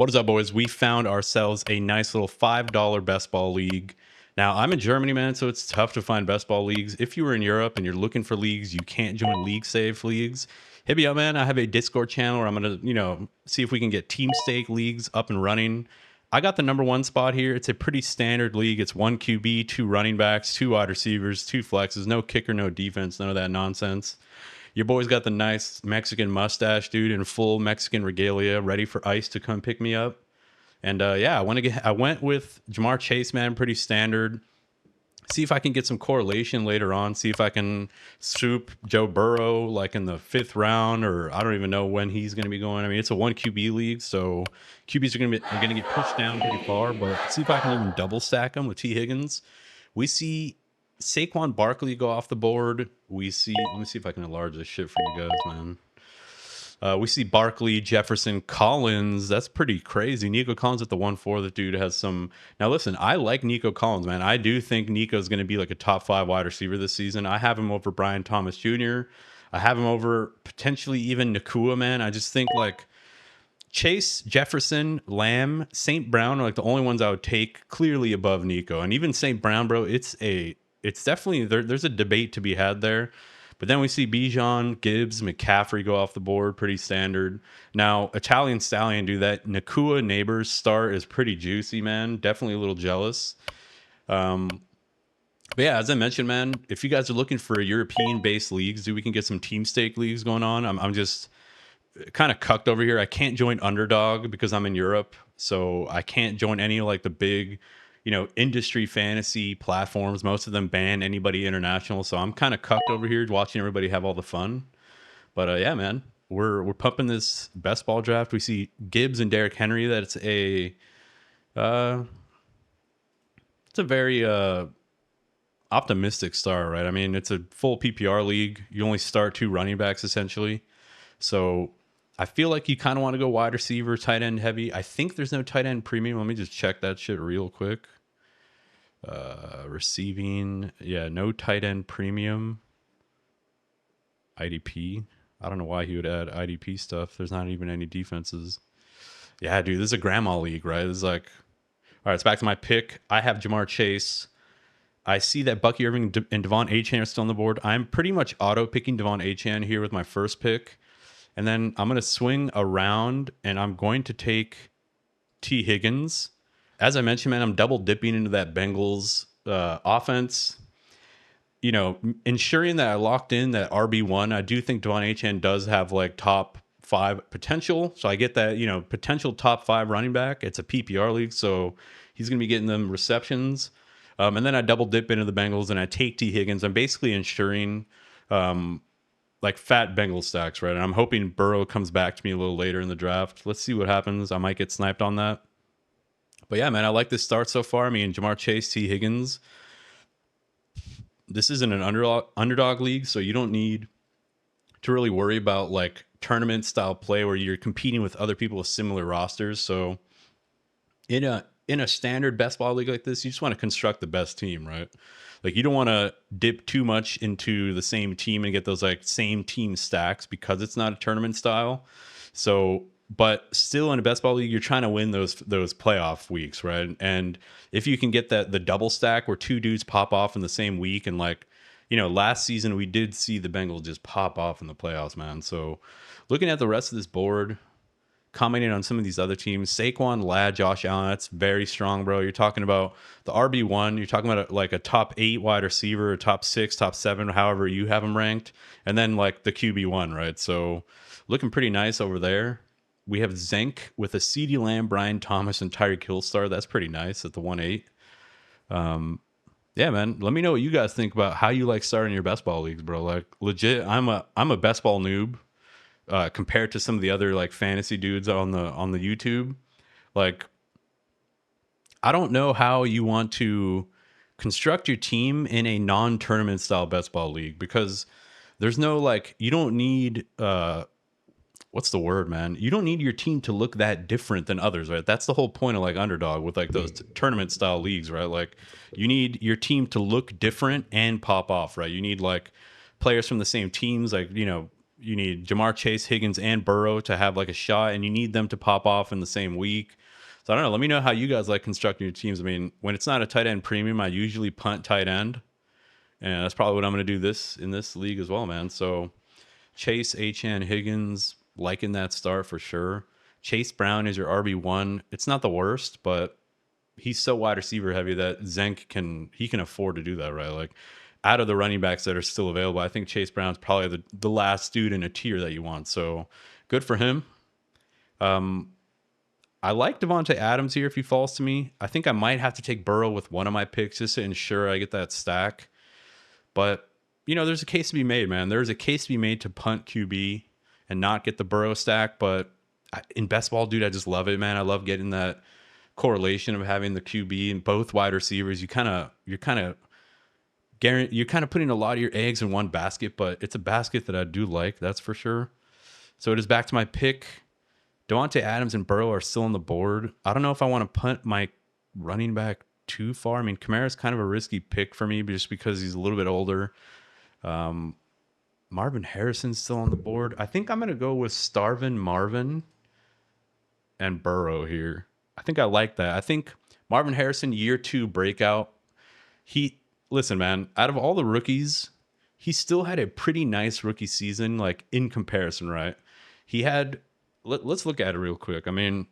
What is up, boys? We found ourselves a nice little $5 best ball league. Now, I'm in Germany, man, so it's tough to find best ball leagues. If you were in Europe and you're looking for leagues, you can't join league save leagues. Hit me up, man. I have a Discord channel where I'm going to, see if we can get team stake leagues up and running. I got the number one spot here. It's a pretty standard league. It's one QB, two running backs, two wide receivers, two flexes, no kicker, no defense, none of that nonsense. Your boy's got the nice Mexican mustache, dude, in full Mexican regalia, ready for Ice to come pick me up. And yeah, I went with Jamar Chase, man, pretty standard. See if I can get some correlation later on. See if I can swoop Joe Burrow like in the 5th round, or I don't even know when he's going to be going. I mean, it's a one QB league, so QBs are going to get pushed down pretty far. But see if I can even double stack them with T Higgins. We see Saquon Barkley go off the board. We see. Let me see if I can enlarge this shit for you guys, man. We see Barkley, Jefferson, Collins. That's pretty crazy. Nico Collins at the 1-4. The dude has some. Now, listen, I like Nico Collins, man. I do think Nico's going to be like a top 5 wide receiver this season. I have him over Brian Thomas Jr. I have him over potentially even Nakua, man. I just think like Chase, Jefferson, Lamb, St. Brown are like the only ones I would take clearly above Nico. And even St. Brown, bro, it's definitely, there's a debate to be had there. But then we see Bijan, Gibbs, McCaffrey go off the board, pretty standard. Now, Italian Stallion do that. Nakua Neighbors start is pretty juicy, man. Definitely a little jealous. But yeah, as I mentioned, man, if you guys are looking for European-based leagues, we can get some team stake leagues going on. I'm just kind of cucked over here. I can't join Underdog because I'm in Europe, so I can't join any like the big industry fantasy platforms. Most of them ban anybody international, so I'm kind of cucked over here watching everybody have all the fun. But yeah, man, we're pumping this best ball draft. We see Gibbs and Derrick Henry. That's it's a very optimistic start, right? I mean, it's a full PPR league. You only start 2 running backs essentially, so I feel like you kind of want to go wide receiver, tight end heavy. I think there's no tight end premium. Let me just check that shit real quick. Receiving, yeah, no tight end premium. IDP. I don't know why he would add IDP stuff. There's not even any defenses. Yeah, dude, this is a grandma league, right? It's like, all right, it's back to my pick. I have Jamar Chase. I see that Bucky Irving and Devon Achane are still on the board. I'm pretty much auto picking Devon Achane here with my first pick. And then I'm going to swing around and I'm going to take T. Higgins. As I mentioned, man, I'm double dipping into that Bengals offense. Ensuring that I locked in that RB1. I do think Devon Achane does have like top 5 potential. So I get that, potential top 5 running back. It's a PPR league, so he's going to be getting them receptions. And then I double dip into the Bengals and I take T. Higgins. I'm basically ensuring like fat Bengal stacks, right? And I'm hoping Burrow comes back to me a little later in the draft. Let's see what happens. I might get sniped on that. But yeah, man, I like this start so far. I mean, Jamar Chase, T. Higgins. This isn't an underdog league, so you don't need to really worry about like tournament style play where you're competing with other people with similar rosters. So in a standard best ball league like this, you just want to construct the best team, right? Like you don't want to dip too much into the same team and get those like same team stacks because it's not a tournament style. So, but still in a best ball league, you're trying to win those playoff weeks, right? And if you can get the double stack where 2 dudes pop off in the same week, and like, last season we did see the Bengals just pop off in the playoffs, man. So looking at the rest of this board, commenting on some of these other teams, Saquon, Ladd, Josh Allen, that's very strong, bro. You're talking about the RB1. You're talking about like a top 8 wide receiver, a top 6, top 7, however you have them ranked. And then like the QB1, right? So looking pretty nice over there. We have Zenk with a CeeDee Lamb, Brian Thomas, and Tyreek Hill star. That's pretty nice at the 1-8. Yeah, man. Let me know what you guys think about how you like starting your best ball leagues, bro. Like legit, I'm a best ball noob. Compared to some of the other like fantasy dudes on the YouTube. Like, I don't know how you want to construct your team in a non-tournament style best ball league, because there's no like, you don't need what's the word, man? You don't need your team to look that different than others, right? That's the whole point of like underdog with like those tournament style leagues, right? Like you need your team to look different and pop off, right? You need like players from the same teams, like, You need Jamar Chase, Higgins, and Burrow to have like a shot, and you need them to pop off in the same week. So I don't know. Let me know how you guys like constructing your teams. I mean, when it's not a tight end premium, I usually punt tight end, and that's probably what I'm going to do this in this league as well, man. So Chase, HN, Higgins, liking that start for sure. Chase Brown is your RB1. It's not the worst, but he's so wide receiver heavy that Zenk can afford to do that, right? Like out of the running backs that are still available, I think Chase Brown's probably the last dude in a tier that you want. So good for him. I like Devontae Adams here if he falls to me. I think I might have to take Burrow with one of my picks just to ensure I get that stack. But, there's a case to be made, man. There's a case to be made to punt QB and not get the Burrow stack. But in best ball, dude, I just love it, man. I love getting that correlation of having the QB and both wide receivers. You're kind of putting a lot of your eggs in one basket, but it's a basket that I do like, that's for sure. So it is back to my pick. Devontae Adams and Burrow are still on the board. I don't know if I want to punt my running back too far. I mean, Kamara's kind of a risky pick for me just because he's a little bit older. Marvin Harrison's still on the board. I think I'm going to go with Starvin Marvin and Burrow here. I think I like that. I think Marvin Harrison, year 2 breakout. Listen, man, out of all the rookies, he still had a pretty nice rookie season, like in comparison, right? He had, let's look at it real quick. I mean,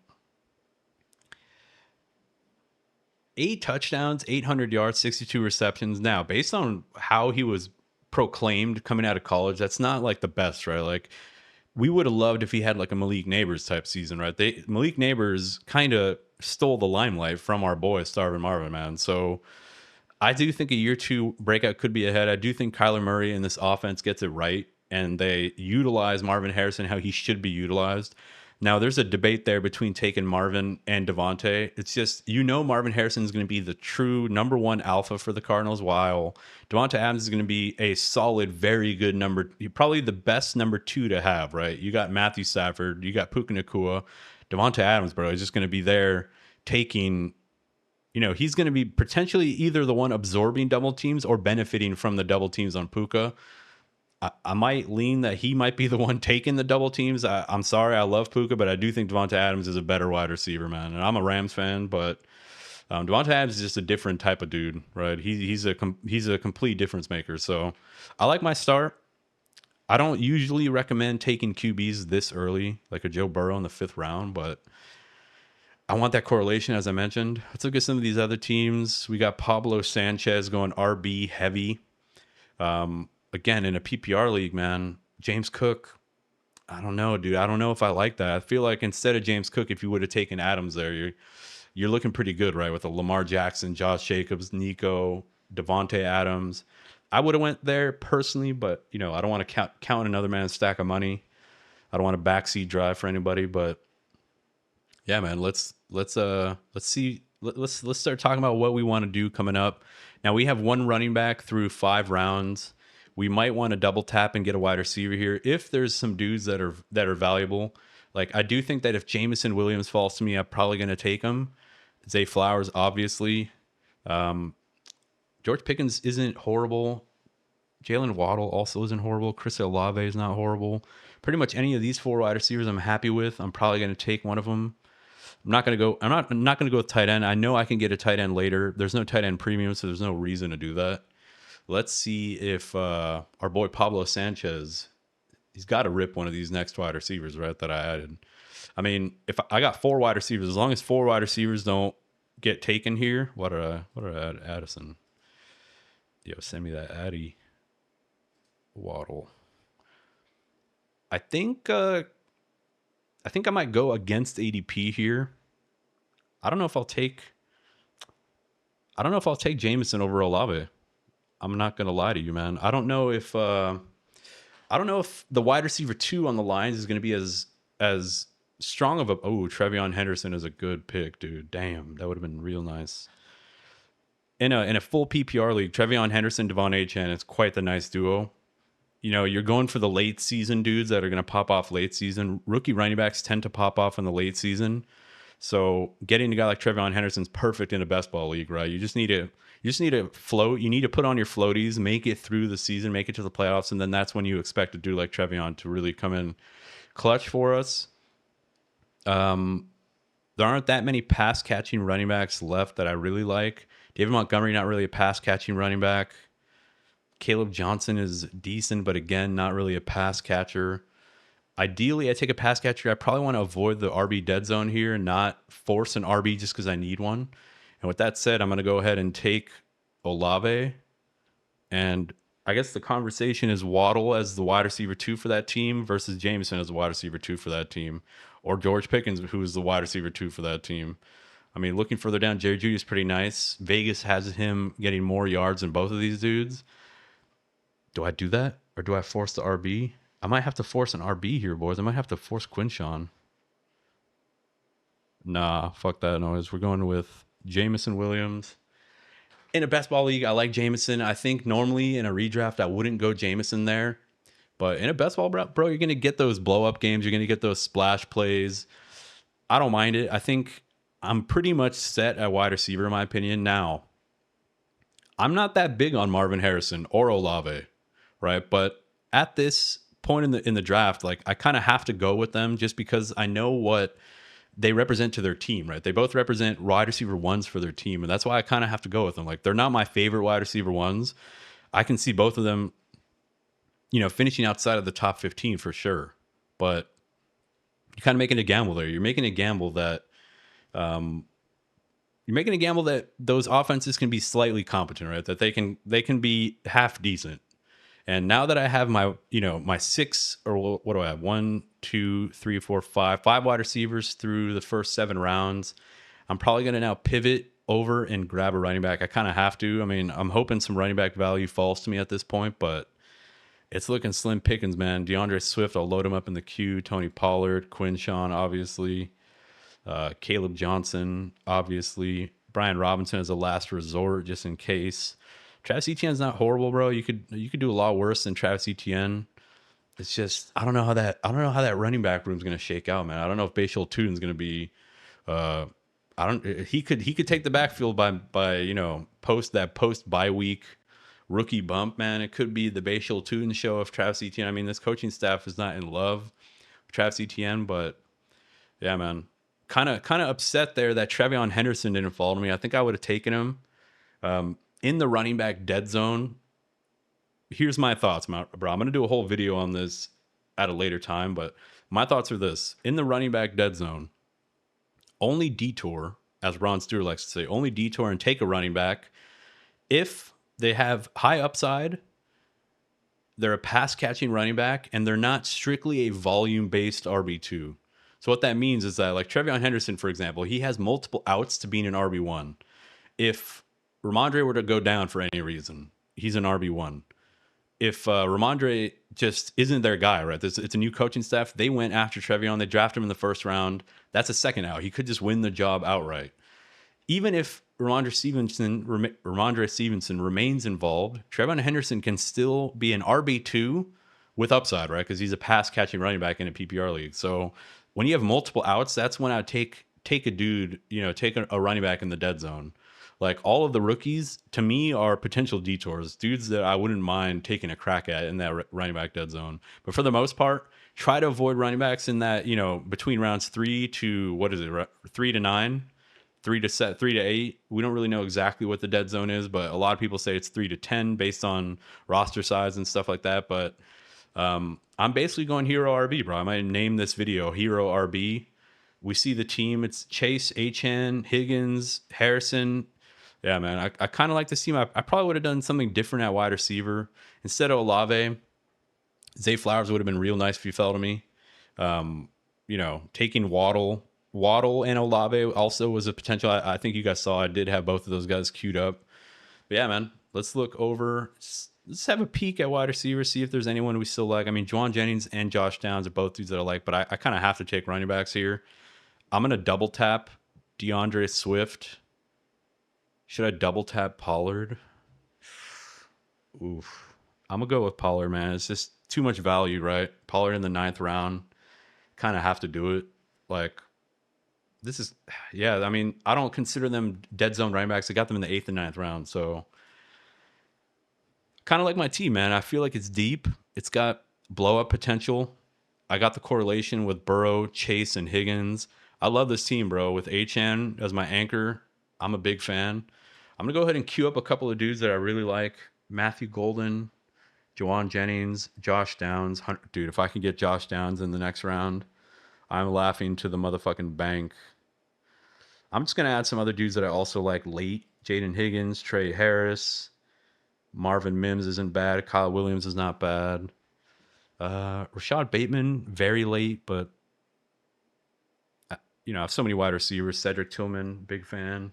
8 touchdowns, 800 yards, 62 receptions. Now, based on how he was proclaimed coming out of college, that's not like the best, right? Like, we would have loved if he had like a Malik Neighbors type season, right? Malik Neighbors kind of stole the limelight from our boy Starvin Marvin, man. So I do think a year 2 breakout could be ahead. I do think Kyler Murray in this offense gets it right, and they utilize Marvin Harrison how he should be utilized. Now, there's a debate there between taking Marvin and Devontae. It's just, Marvin Harrison is going to be the true number 1 alpha for the Cardinals, while Devontae Adams is going to be a solid, very good probably the best number 2 to have, right? You got Matthew Stafford, you got Puka Nacua. Devontae Adams, bro, is just going to be there taking, he's going to be potentially either the one absorbing double teams or benefiting from the double teams on Puka. I might lean that he might be the one taking the double teams. I'm sorry, I love Puka, but I do think Devontae Adams is a better wide receiver, man. And I'm a Rams fan, but Devontae Adams is just a different type of dude, right? He's a complete difference maker. So I like my start. I don't usually recommend taking QBs this early, like a Joe Burrow in the 5th round, but I want that correlation, as I mentioned. Let's look at some of these other teams. We got Pablo Sanchez going RB heavy. Again, in a PPR league, man, James Cook, I don't know, dude. I don't know if I like that. I feel like instead of James Cook, if you would have taken Adams there, you're looking pretty good, right? With a Lamar Jackson, Josh Jacobs, Nico, Devontae Adams. I would have went there personally, but, I don't want to count another man's stack of money. I don't want a backseat drive for anybody, but yeah, man, let's see. Let's start talking about what we want to do coming up. Now, we have 1 running back through 5 rounds. We might want to double tap and get a wide receiver here if there's some dudes that are valuable. Like, I do think that if Jameson Williams falls to me, I'm probably going to take him. Zay Flowers, obviously. George Pickens isn't horrible. Jalen Waddle also isn't horrible. Chris Olave is not horrible. Pretty much any of these 4 wide receivers I'm happy with. I'm probably going to take one of them. I'm not going to go with tight end. I know I can get a tight end later. There's no tight end premium, so there's no reason to do that. Let's see if our boy Pablo Sanchez, he's got to rip one of these next wide receivers, right, that I added. I mean, if I got 4 wide receivers, as long as 4 wide receivers don't get taken here. What did I add? Addison. Yo, send me that Addy Waddle. I think I might go against ADP here. I don't know if I'll take Jameson over Olave. I'm not gonna lie to you, man. I don't know if the wide receiver 2 on the lines is gonna be as strong of a. Oh, Trevion Henderson is a good pick, dude. Damn, that would have been real nice. In a full PPR league, Trevion Henderson, Devon Achane, it's quite the nice duo. You're going for the late season dudes that are going to pop off late season. Rookie running backs tend to pop off in the late season. So getting a guy like Trevion Henderson's perfect in a best ball league, right? You just need to float. You need to put on your floaties, make it through the season, make it to the playoffs, and then that's when you expect a dude like Trevion to really come in clutch for us. There aren't that many pass catching running backs left that I really like. David Montgomery, not really a pass catching running back. Caleb Johnson is decent, but again, not really a pass catcher. Ideally, I take a pass catcher. I probably want to avoid the RB dead zone here and not force an RB just because I need one. And with that said, I'm going to go ahead and take Olave. And I guess the conversation is Waddle as the wide receiver 2 for that team versus Jameson as the wide receiver 2 for that team, or George Pickens, who is the wide receiver 2 for that team. I mean, looking further down, Jerry Jeudy is pretty nice. Vegas has him getting more yards than both of these dudes. Do I do that, or do I force the RB? I might have to force an RB here, boys. I might have to force Quinshawn. Nah, fuck that noise. We're going with Jameson Williams. In a best ball league, I like Jameson. I think normally in a redraft, I wouldn't go Jameson there. But in a best ball, bro, you're going to get those blow up games. You're going to get those splash plays. I don't mind it. I think I'm pretty much set at wide receiver, in my opinion. Now, I'm not that big on Marvin Harrison or Olave, right? But at this point in the draft, like I kind of have to go with them just because I know what they represent to their team, right? They both represent wide receiver ones for their team, and that's why I kind of have to go with them. Like they're not my favorite wide receiver ones. I can see both of them, finishing outside of the top 15 for sure. But you're kind of making a gamble there. You're making a gamble that those offenses can be slightly competent, right? That they can be half decent. And now that I have my 6, or what do I have? 1, 2, 3, 4, 5 wide receivers through the first 7 rounds, I'm probably going to now pivot over and grab a running back. I kind of have to. I mean, I'm hoping some running back value falls to me at this point, but it's looking slim pickings, man. DeAndre Swift, I'll load him up in the queue. Tony Pollard, Quinshawn, obviously. Caleb Johnson, obviously. Brian Robinson as a last resort, just in case. Travis Etienne's not horrible, bro. You could do a lot worse than Travis Etienne. It's just I don't know how that running back room's gonna shake out, man. I don't know if Bashal Tutin's gonna be. I don't. He could take the backfield by post bye week rookie bump, man. It could be the Bashal Tutin show of Travis Etienne. I mean, this coaching staff is not in love with Travis Etienne, but yeah, man. Kind of upset there that Trevion Henderson didn't fall to me. I think I would have taken him. In the running back dead zone, here's my thoughts, bro. I'm going to do a whole video on this at a later time, but my thoughts are this. In the running back dead zone, only detour, as Ron Stewart likes to say, only detour and take a running back if they have high upside, they're a pass-catching running back, and they're not strictly a volume-based RB2. So what that means is that, like Trevion Henderson, for example, he has multiple outs to being an RB1. If Ramondre were to go down for any reason, he's an RB1. If Ramondre just isn't their guy, right? It's a new coaching staff. They went after Trevion. They drafted him in the first round. That's a second out. He could just win the job outright. Even if Ramondre Stevenson remains involved, Trevion Henderson can still be an RB2 with upside, right? Because he's a pass-catching running back in a PPR league. So when you have multiple outs, that's when I take a dude, take a running back in the dead zone. Like all of the rookies to me are potential detours, dudes that I wouldn't mind taking a crack at in that running back dead zone. But for the most part, try to avoid running backs in that, between rounds 3 to 3 to 9, 3 to 8. We don't really know exactly what the dead zone is, but a lot of people say it's 3 to 10 based on roster size and stuff like that. But I'm basically going hero RB, bro. I might name this video Hero RB. We see the team. It's Chase, Achane, Higgins, Harrison. Yeah, man. I kind of like this team. I probably would have done something different at wide receiver. Instead of Olave, Zay Flowers would have been real nice if you fell to me. Taking Waddle and Olave also was a potential. I think you guys saw I did have both of those guys queued up. But yeah, man. Let's look over. Let's have a peek at wide receiver, see if there's anyone we still like. I mean, Juwan Jennings and Josh Downs are both dudes that I like, but I kind of have to take running backs here. I'm going to double tap DeAndre Swift. Should I double tap Pollard? Oof. I'm going to go with Pollard, man. It's just too much value, right? Pollard in the 9th round. Kind of have to do it. Like, This is, yeah. I mean, I don't consider them dead zone running backs. I got them in the 8th and 9th round. So kind of like my team, man. I feel like it's deep. It's got blow up potential. I got the correlation with Burrow, Chase, and Higgins. I love this team, bro. With HN as my anchor, I'm a big fan. I'm gonna go ahead and queue up a couple of dudes that I really like: Matthew Golden, Jawan Jennings, Josh Downs. Dude, if I can get Josh Downs in the next round, I'm laughing to the motherfucking bank. I'm just gonna add some other dudes that I also like late: Jaden Higgins, Trey Harris, Marvin Mims isn't bad. Kyle Williams is not bad. Rashad Bateman, very late, but I have so many wide receivers. Cedric Tillman, big fan.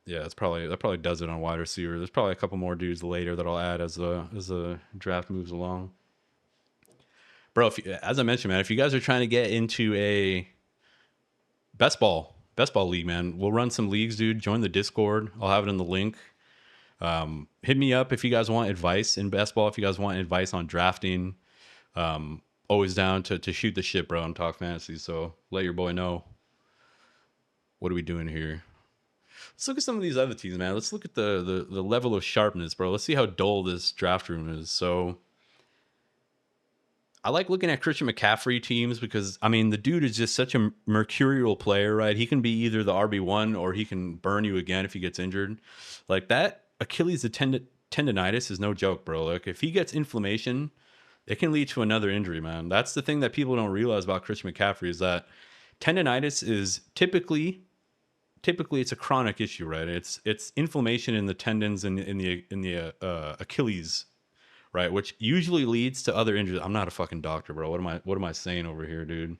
Yeah, that probably does it on wide receiver. There's probably a couple more dudes later that I'll add as the draft moves along. Bro, as I mentioned, man, if you guys are trying to get into a best ball league, man, we'll run some leagues, dude. Join the Discord. I'll have it in the link. Hit me up if you guys want advice in best ball. If you guys want advice on drafting, always down to shoot the shit, bro, and talk fantasy. So let your boy know. What are we doing here? Let's look at some of these other teams, man. Let's look at the level of sharpness, bro. Let's see how dull this draft room is. So I like looking at Christian McCaffrey teams because, I mean, the dude is just such a mercurial player, right? He can be either the RB1 or he can burn you again if he gets injured. Like that Achilles tendonitis is no joke, bro. Like if he gets inflammation, it can lead to another injury, man. That's the thing that people don't realize about Christian McCaffrey is that tendonitis is typically it's a chronic issue, right? It's inflammation in the tendons and in the Achilles, right? Which usually leads to other injuries. I'm not a fucking doctor, bro. What am I saying over here, dude?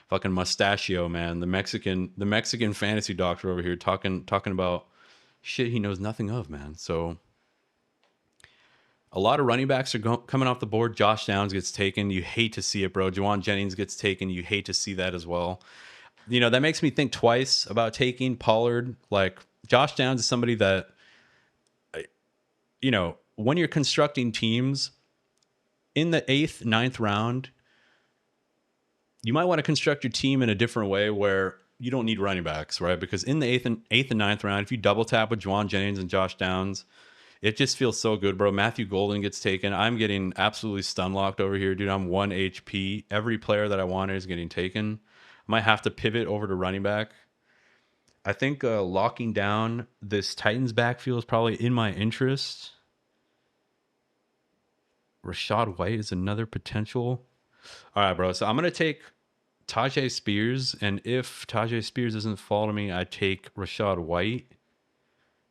Fucking mustachio, man. The Mexican fantasy doctor over here talking about shit he knows nothing of, man. So a lot of running backs are coming off the board. Josh Downs gets taken. You hate to see it, bro. Jawan Jennings gets taken. You hate to see that as well. That makes me think twice about taking Pollard. Like Josh Downs is somebody that, when you're constructing teams in the 8th, 9th round, you might want to construct your team in a different way where you don't need running backs, right? Because in the 8th and 9th round, if you double tap with Jawan Jennings and Josh Downs, it just feels so good, bro. Matthew Golden gets taken. I'm getting absolutely stun locked over here, dude. I'm 1 HP. Every player that I wanted is getting taken. I might have to pivot over to running back. I think locking down this Titans backfield is probably in my interest. Rashad White is another potential. All right, bro. So I'm going to take Tajay Spears. And if Tajay Spears doesn't fall to me, I take Rashad White.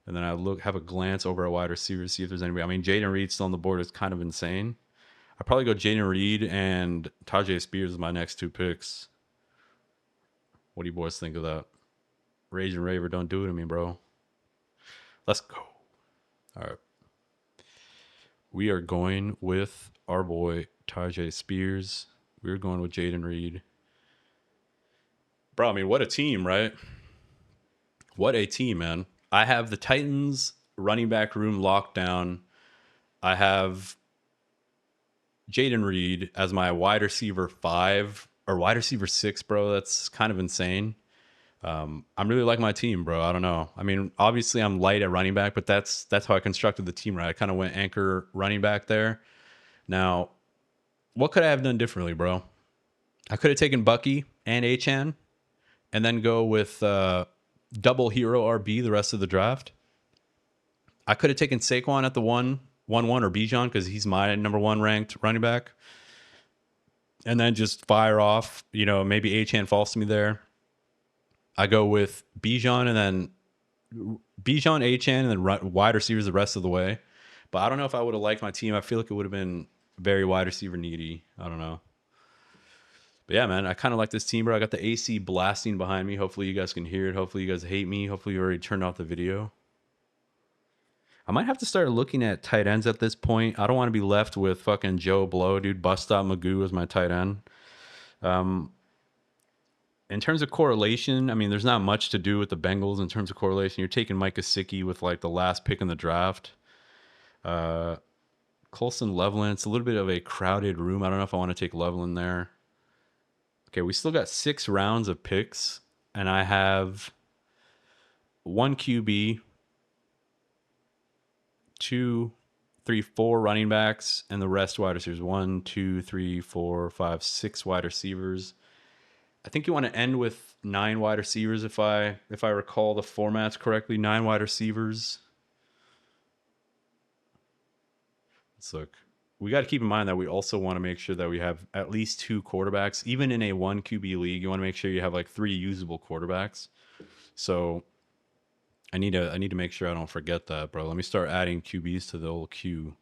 And then I have a glance over at wide receivers, see if there's anybody. I mean, Jaden Reed still on the board is kind of insane. I'd probably go Jaden Reed and Tajay Spears as my next 2 picks. What do you boys think of that? Rage and Raver, don't do it to me, bro. Let's go. All right. We are going with our boy Tajay Spears. We're going with Jaden Reed. Bro, I mean, what a team, right? What a team, man. I have the Titans running back room locked down. I have Jaden Reed as my wide receiver 5 or wide receiver 6, bro. That's kind of insane. I'm really like my team, bro. I don't know. I mean, obviously I'm light at running back, but that's how I constructed the team, right? I kind of went anchor running back there. Now, what could I have done differently, bro? I could have taken Bucky and Achan and then go with double hero RB the rest of the draft. I could have taken Saquon at the 1-1 or Bijan because he's my number 1 ranked running back. And then just fire off, maybe Achan falls to me there. I go with Bijan and then Bijan, Achan, and then wide receivers the rest of the way. But I don't know if I would have liked my team. I feel like it would have been very wide receiver needy. I don't know. But yeah, man, I kind of like this team, bro. I got the AC blasting behind me. Hopefully you guys can hear it. Hopefully you guys hate me. Hopefully you already turned off the video. I might have to start looking at tight ends at this point. I don't want to be left with fucking Joe Blow, dude. Bust stop Magoo as my tight end. In terms of correlation, I mean, there's not much to do with the Bengals in terms of correlation. You're taking Mike Gesicki with like the last pick in the draft. Colson Leveland, it's a little bit of a crowded room. I don't know if I want to take Leveland there. Okay, we still got 6 rounds of picks. and I have one QB, two, three, four running backs, and the rest wide receivers. One, two, three, four, five, six wide receivers. I think you want to end with nine wide receivers if I recall the formats correctly. Nine wide receivers. Let's look. We got to keep in mind that we also want to make sure that we have at least two quarterbacks. Even in a one QB league, you want to make sure you have like three usable quarterbacks. So I need to make sure I don't forget that, bro. Let me start adding QBs to the old queue.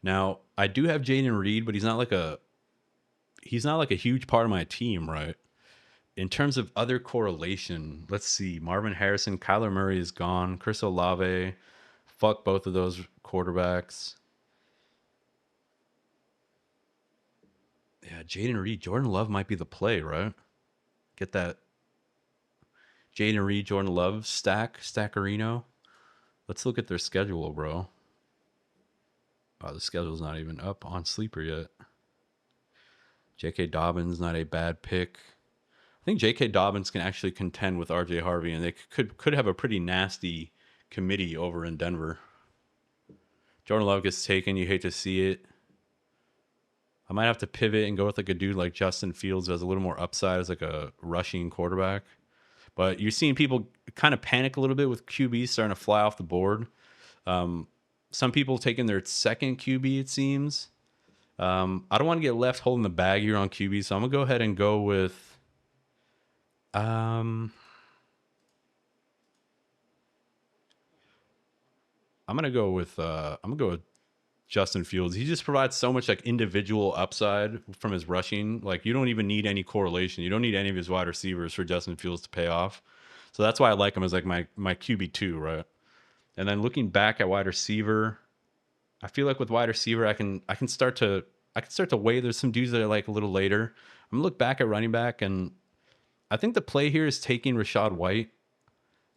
Now I do have Jaden Reed, but he's not like a huge part of my team, right? In terms of other correlation, let's see. Marvin Harrison, Kyler Murray is gone. Chris Olave, fuck both of those quarterbacks. Yeah, Jaden Reed, Jordan Love might be the play, right? Get that Jaden Reed, Jordan Love stackerino. Let's look at their schedule, bro. Oh, the schedule's not even up on Sleeper yet. J.K. Dobbins, not a bad pick. I think J.K. Dobbins can actually contend with R.J. Harvey, and they could have a pretty nasty committee over in Denver. Jordan Love gets taken. You hate to see it. I might have to pivot and go with like a dude like Justin Fields who has a little more upside as like a rushing quarterback. But you're seeing people kind of panic a little bit with QBs starting to fly off the board. Some people taking their second QB, it seems. I don't want to get left holding the bag here on QB, so I'm gonna go ahead and go with. I'm gonna go with Justin Fields. He just provides so much like individual upside from his rushing. Like you don't even need any correlation. You don't need any of his wide receivers for Justin Fields to pay off. So that's why I like him as like my QB2, right? And then looking back at wide receiver, I feel like with wide receiver, I can start to weigh. There's some dudes that I like a little later. I'm gonna look back at running back, and I think the play here is taking Rashad White.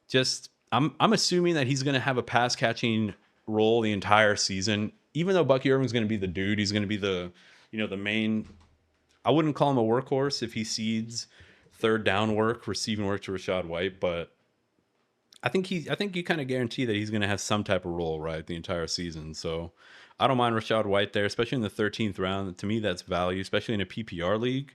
Just I'm assuming that he's gonna have a pass catching role the entire season. Even though Bucky Irving's gonna be the dude, he's gonna be the main. I wouldn't call him a workhorse if he cedes third down work, receiving work to Rashad White, but I think you kind of guarantee that he's going to have some type of role, right, the entire season. So I don't mind Rashad White there, especially in the 13th round. To me, that's value, especially in a PPR league.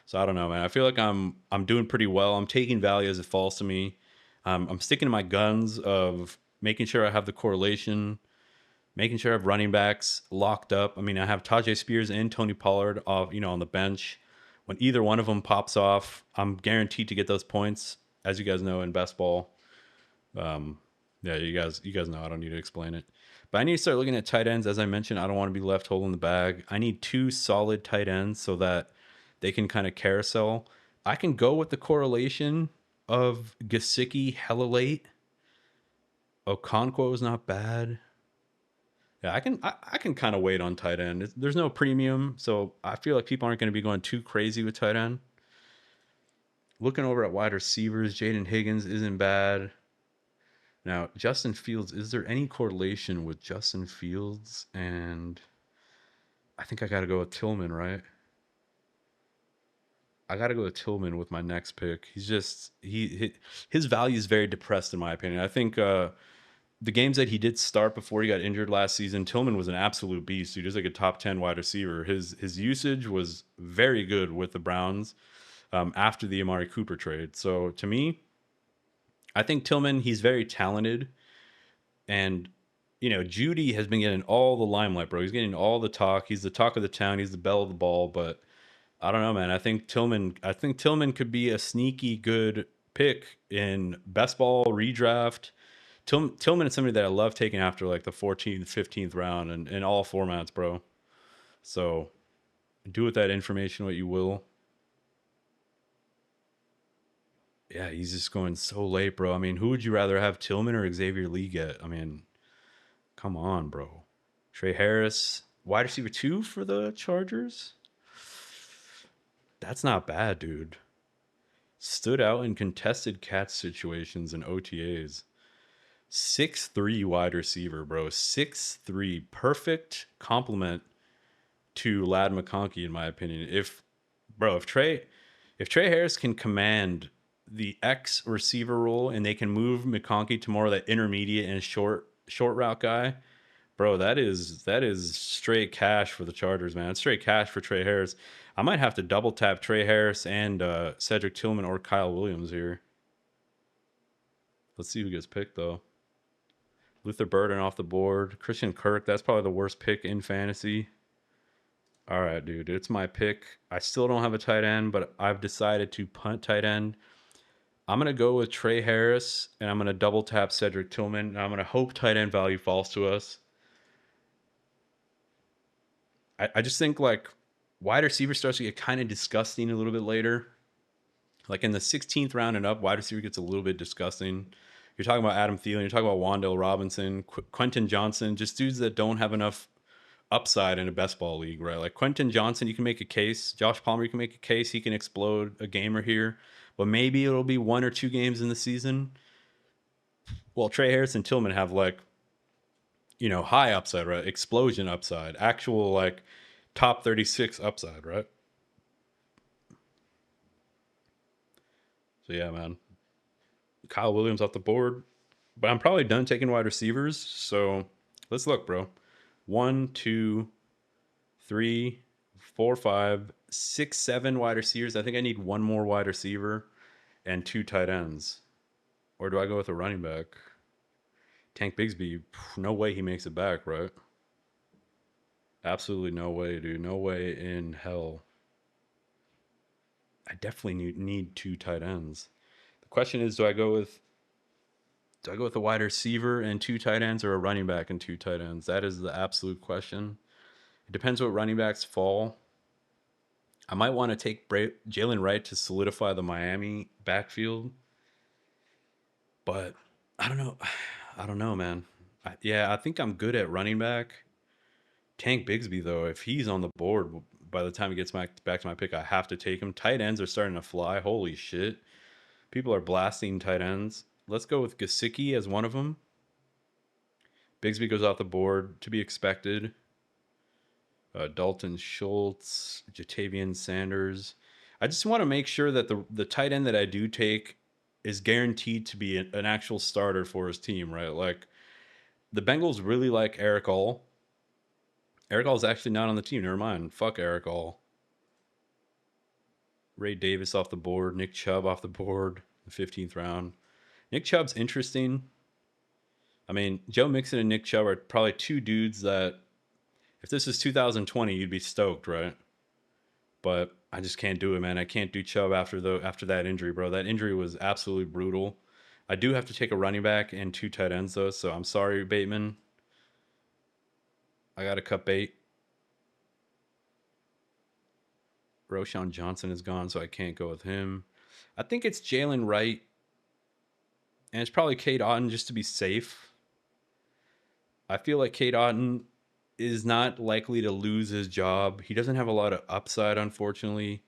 So I don't know, man. I feel like I'm doing pretty well. I'm taking value as it falls to me. I'm sticking to my guns of making sure I have the correlation, making sure I have running backs locked up. I mean, I have Tajay Spears and Tony Pollard off, on the bench. When either one of them pops off, I'm guaranteed to get those points. As you guys know in best ball, yeah, you guys know I don't need to explain it. But I need to start looking at tight ends. As I mentioned, I don't want to be left holding the bag. I need two solid tight ends so that they can kind of carousel. I can go with the correlation of Gesicki hella late. Okonkwo is not bad. Yeah, I can kind of wait on tight end. There's no premium, so I feel like people aren't going to be going too crazy with tight end. Looking over at wide receivers, Jaden Higgins isn't bad. Now, Justin Fields, is there any correlation with Justin Fields? And I think I got to go with Tillman, right? I got to go with Tillman with my next pick. He's just his value is very depressed in my opinion. I think the games that he did start before he got injured last season, Tillman was an absolute beast. Dude, he was like a top 10 wide receiver. His usage was very good with the Browns after the Amari Cooper trade. So to me, I think Tillman, he's very talented. And, Judy has been getting all the limelight, bro. He's getting all the talk. He's the talk of the town. He's the belle of the ball. But I don't know, man. I think Tillman could be a sneaky good pick in best ball redraft. Tillman is somebody that I love taking after like the 14th, 15th round and in all formats, bro. So do with that information what you will. Yeah, he's just going so late, bro. I mean, who would you rather have, Tillman or Xavier Lee get? I mean, come on, bro. Trey Harris, wide receiver 2 for the Chargers? That's not bad, dude. Stood out in contested catch situations and OTAs. 6'3" wide receiver, bro. 6'3", perfect complement to Lad McConkey, in my opinion. If Trey Harris can command the X receiver role and they can move McConkey to more of that intermediate and short route guy, bro, that is straight cash for the Chargers, man. It's straight cash for Trey Harris. I might have to double tap Trey Harris and Cedric Tillman or Kyle Williams here. Let's see who gets picked though. Luther Burden off the board. Christian Kirk, that's probably the worst pick in fantasy. All right, dude, it's my pick. I still don't have a tight end, but I've decided to punt tight end. I'm going to go with Trey Harris, and I'm going to double tap Cedric Tillman. And I'm going to hope tight end value falls to us. I just think like wide receiver starts to get kind of disgusting a little bit later. Like in the 16th round and up, wide receiver gets a little bit disgusting. You're talking about Adam Thielen, you're talking about Wan'Dale Robinson, Quentin Johnson, just dudes that don't have enough upside in a best ball league, right? Like Quentin Johnson, you can make a case. Josh Palmer, you can make a case. He can explode a gamer here, but maybe it'll be 1 or 2 games in the season. Well, Trey Harris and Tillman have like, high upside, right? Explosion upside, actual like top 36 upside, right? So yeah, man. Kyle Williams off the board, but I'm probably done taking wide receivers. So let's look, bro. 1, 2, 3, 4, 5, 6, 7 wide receivers. I think I need one more wide receiver and 2 tight ends. Or do I go with a running back? Tank Bigsby, no way he makes it back, right? Absolutely no way, dude. No way in hell. I definitely need 2 tight ends. The question is, do I go with a wide receiver and 2 tight ends or a running back and 2 tight ends? That is the absolute question. It depends what running backs fall. I might want to take Jalen Wright to solidify the Miami backfield. But I don't know. I don't know, man. I think I'm good at running back. Tank Bigsby, though, if he's on the board by the time he gets back to my pick, I have to take him. Tight ends are starting to fly. Holy shit. People are blasting tight ends. Let's go with Gesicki as one of them. Bigsby goes off the board, to be expected. Dalton Schultz, Jatavian Sanders. I just want to make sure that the tight end that I do take is guaranteed to be an actual starter for his team, right? Like, the Bengals really like Eric All. Eric All's actually not on the team. Never mind. Fuck Eric All. Ray Davis off the board. Nick Chubb off the board. The 15th round. Nick Chubb's interesting. I mean, Joe Mixon and Nick Chubb are probably 2 dudes that, if this is 2020, you'd be stoked, right? But I just can't do it, man. I can't do Chubb after that injury, bro. That injury was absolutely brutal. I do have to take a running back and 2 tight ends, though, so I'm sorry, Bateman. I got to cut bait. Roshan Johnson is gone, so I can't go with him. I think it's Jalen Wright, and it's probably Cade Otton just to be safe. I feel like Cade Otton is not likely to lose his job. He doesn't have a lot of upside, unfortunately,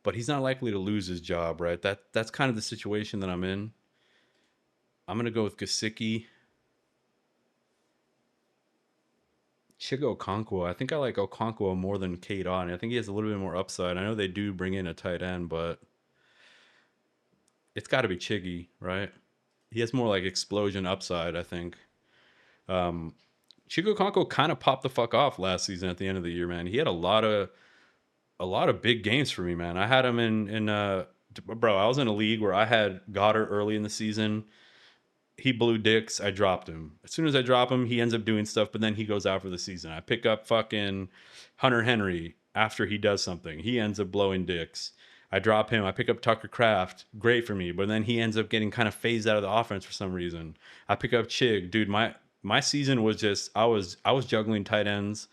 but he's not likely to lose his job, right? That's kind of the situation that I'm in. I'm going to go with Gesicki. Chigo Okonkwo. I think I like Okonkwo more than Cade Otton. I think he has a little bit more upside. I know they do bring in a tight end, but it's got to be Chiggy, right? He has more like explosion upside, I think. Chigo Okonkwo kind of popped the fuck off last season at the end of the year, man. He had a lot of big games for me, man. I had him in bro, I was in a league where I had Goddard early in the season. He blew dicks. I dropped him. As soon as I drop him, he ends up doing stuff, but then he goes out for the season. I pick up fucking Hunter Henry after he does something. He ends up blowing dicks. I drop him. I pick up Tucker Kraft. Great for me, but then he ends up getting kind of phased out of the offense for some reason. I pick up Chig. Dude, my season was just I was juggling tight ends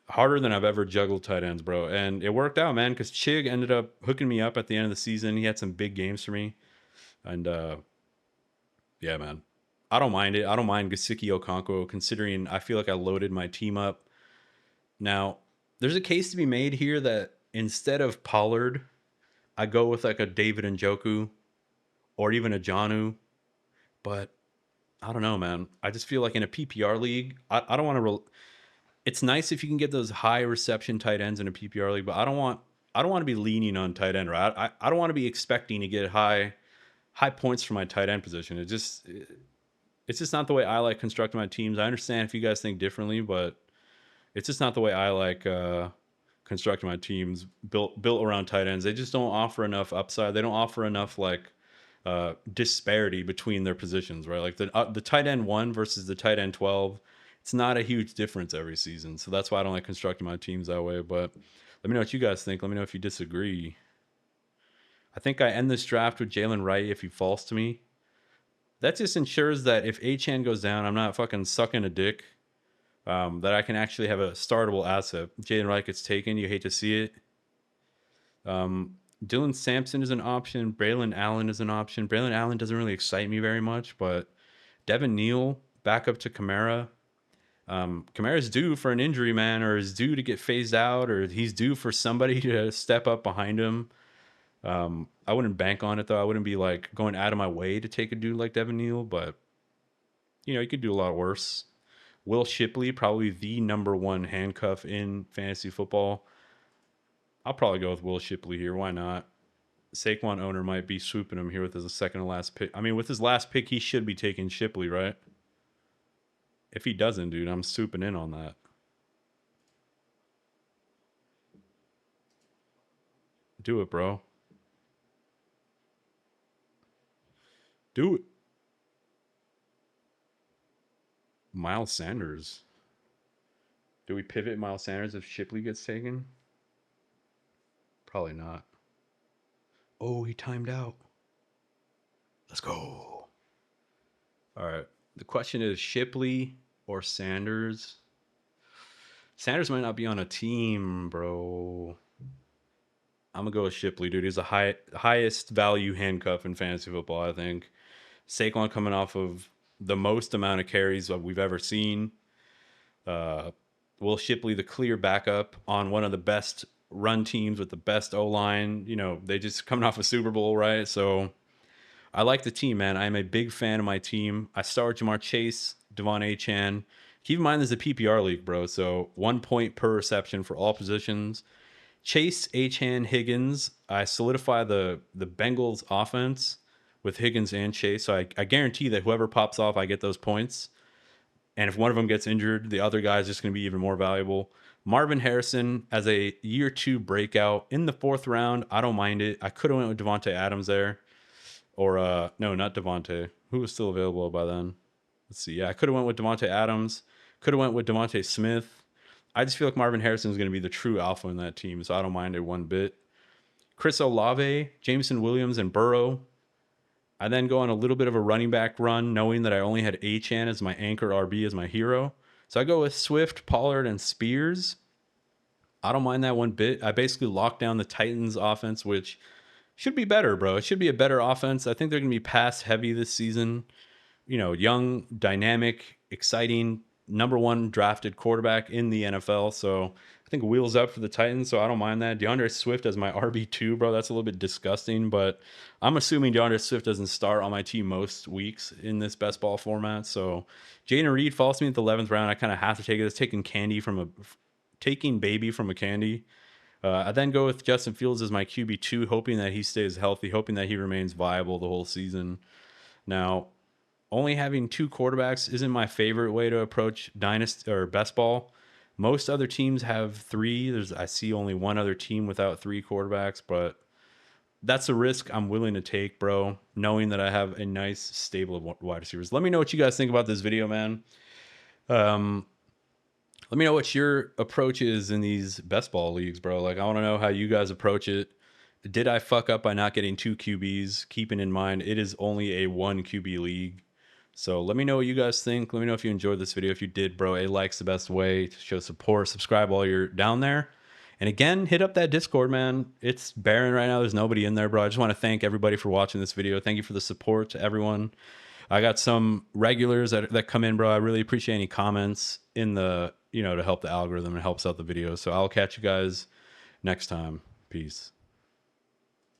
harder than I've ever juggled tight ends, bro. And it worked out, man, because Chig ended up hooking me up at the end of the season. He had some big games for me. And yeah, man. I don't mind it. I don't mind Gesicki Okonkwo, considering I feel like I loaded my team up. Now, there's a case to be made here that instead of Pollard, I go with like a David Njoku or even a Jonnu. But I don't know, man. I just feel like in a PPR league, I don't want to. It's nice if you can get those high reception tight ends in a PPR league, but I don't want to be leaning on tight end, right? I don't want to be expecting to get high high points for my tight end position. It's just not the way I like constructing my teams. I understand if you guys think differently, but it's just not the way I like constructing my teams built around tight ends. They just don't offer enough upside. They don't offer enough like disparity between their positions, right? Like the tight end 1 versus the tight end 12. It's not a huge difference every season. So that's why I don't like constructing my teams that way. But let me know what you guys think. Let me know if you disagree. I think I end this draft with Jalen Wright if he falls to me. That just ensures that if Achane goes down, I'm not fucking sucking a dick. That I can actually have a startable asset. Jalen Wright gets taken. You hate to see it. Dylan Sampson is an option. Braylon Allen is an option. Braylon Allen doesn't really excite me very much, but Devin Neal, backup to Kamara. Kamara's due for an injury, man, or is due to get phased out, or he's due for somebody to step up behind him. I wouldn't bank on it, though. I wouldn't be like going out of my way to take a dude like Devin Neal, but you could do a lot worse. Will Shipley, probably the number 1 handcuff in fantasy football. I'll probably go with Will Shipley here. Why not? Saquon owner might be swooping him here with his second to last pick. I mean, with his last pick, he should be taking Shipley, right? If he doesn't, dude, I'm swooping in on that. Do it, bro. Do it. Miles Sanders. Do we pivot Miles Sanders if Shipley gets taken? Probably not. Oh, he timed out. Let's go. All right. The question is Shipley or Sanders? Sanders might not be on a team, bro. I'm going to go with Shipley, dude. He's the highest value handcuff in fantasy football, I think. Saquon coming off of the most amount of carries we've ever seen. Will Shipley, the clear backup on one of the best run teams with the best O-line. They just coming off a Super Bowl, right? So I like the team, man. I'm a big fan of my team. I start Jamar Chase, Devon Achane. Keep in mind there's a PPR league, bro. So 1 point per reception for all positions. Chase, Achane, Higgins. I solidify the Bengals offense with Higgins and Chase. So I guarantee that whoever pops off, I get those points. And if one of them gets injured, the other guy is just going to be even more valuable. Marvin Harrison as a year 2 breakout in the 4th round. I don't mind it. I could have went with Devontae Adams there. Or, no, not Devontae. Who was still available by then? Let's see. Yeah, I could have went with Devontae Adams. Could have went with Devontae Smith. I just feel like Marvin Harrison is going to be the true alpha in that team, so I don't mind it one bit. Chris Olave, Jameson Williams, and Burrow. I then go on a little bit of a running back run, knowing that I only had Achane as my anchor RB as my hero. So I go with Swift, Pollard, and Spears. I don't mind that one bit. I basically locked down the Titans offense, which should be better, bro. It should be a better offense. I think they're going to be pass heavy this season. Young, dynamic, exciting, number 1 drafted quarterback in the NFL. So I think wheels up for the Titans, so I don't mind that. DeAndre Swift as my RB2, bro. That's a little bit disgusting, but I'm assuming DeAndre Swift doesn't start on my team most weeks in this best ball format. So Jaden Reed falls to me at the 11th round. I kind of have to take it. It's taking baby from a candy. I then go with Justin Fields as my QB2, hoping that he stays healthy, hoping that he remains viable the whole season. Now, only having 2 quarterbacks isn't my favorite way to approach dynasty or best ball. Most other teams have 3. I see only one other team without 3 quarterbacks, but that's a risk I'm willing to take, bro, knowing that I have a nice stable of wide receivers. Let me know what you guys think about this video, man. Let me know what your approach is in these best ball leagues, bro. Like, I want to know how you guys approach it. Did I fuck up by not getting 2 QBs? Keeping in mind, it is only a 1 QB league. So let me know what you guys think. Let me know if you enjoyed this video. If you did, bro, a like's the best way to show support. Subscribe while you're down there. And again, hit up that Discord, man. It's barren right now. There's nobody in there, bro. I just want to thank everybody for watching this video. Thank you for the support to everyone. I got some regulars that come in, bro. I really appreciate any comments in the, to help the algorithm and helps out the video. So I'll catch you guys next time. Peace.